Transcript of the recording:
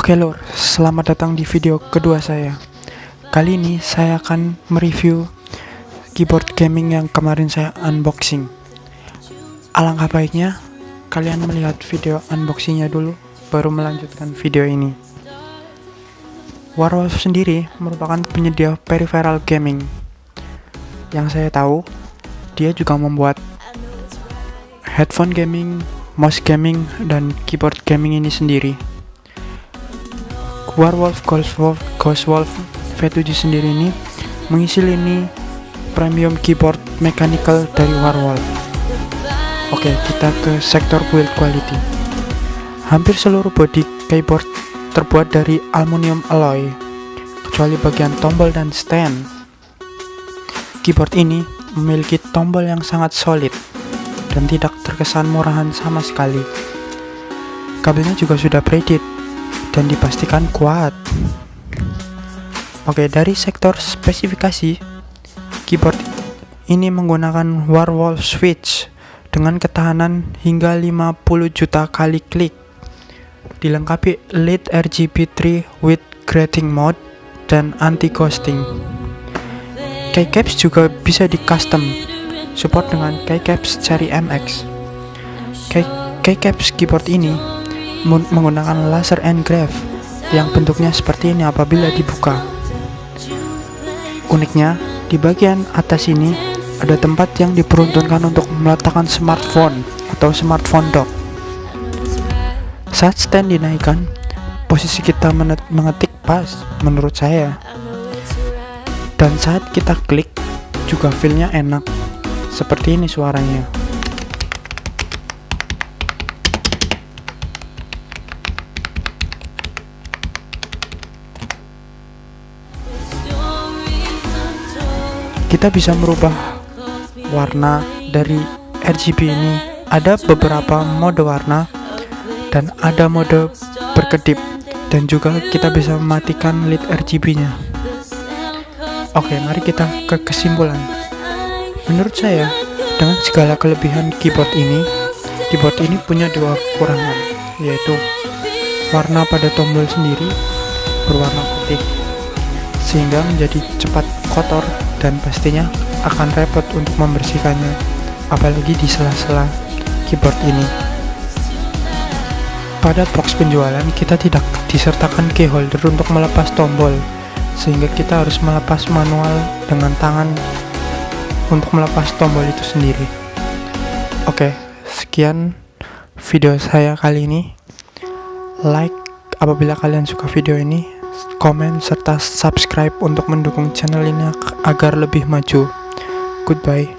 Oke lor, selamat datang di video kedua saya. Kali ini saya akan mereview keyboard gaming yang kemarin saya unboxing. Alangkah baiknya kalian melihat video unboxingnya dulu, baru melanjutkan video ini. Warwolf sendiri merupakan penyedia peripheral gaming. Yang saya tahu, dia juga membuat headphone gaming, mouse gaming, dan keyboard gaming ini sendiri. Warwolf Ghostwolf V7 sendiri ini mengisi lini premium keyboard mechanical dari Warwolf. Oke, kita ke sektor build quality. Hampir seluruh body keyboard terbuat dari aluminium alloy, kecuali bagian tombol dan stand. Keyboard ini memiliki tombol yang sangat solid dan tidak terkesan murahan sama sekali. Kabelnya juga sudah braided dan dipastikan kuat. Oke, dari sektor spesifikasi, keyboard ini menggunakan Warwolf switch dengan ketahanan hingga 50 juta kali klik, dilengkapi LED RGB3 with grating mode dan anti-ghosting. Keycaps juga bisa di custom, support dengan keycaps seri MX. Keycaps keyboard ini menggunakan laser engrave yang bentuknya seperti ini apabila dibuka. Uniknya, di bagian atas ini ada tempat yang diperuntukkan untuk meletakkan smartphone atau smartphone dock. Saat stand dinaikkan, posisi kita mengetik pas menurut saya. Dan saat kita klik juga feel-nya enak. Seperti ini suaranya. Kita bisa merubah warna dari RGB ini. Ada beberapa mode warna dan ada mode berkedip, dan juga kita bisa mematikan LED RGB-nya. Oke, mari kita ke kesimpulan. Menurut saya, dengan segala kelebihan keyboard ini punya dua kekurangan, yaitu warna pada tombol sendiri berwarna putih, sehingga menjadi cepat kotor dan pastinya akan repot untuk membersihkannya, apalagi di sela-sela keyboard ini. Pada box penjualan kita tidak disertakan key holder untuk melepas tombol, sehingga kita harus melepas manual dengan tangan untuk melepas tombol itu sendiri. Oke, sekian video saya kali ini. Like apabila kalian suka video ini, komen serta subscribe untuk mendukung channel ini agar lebih maju. Goodbye.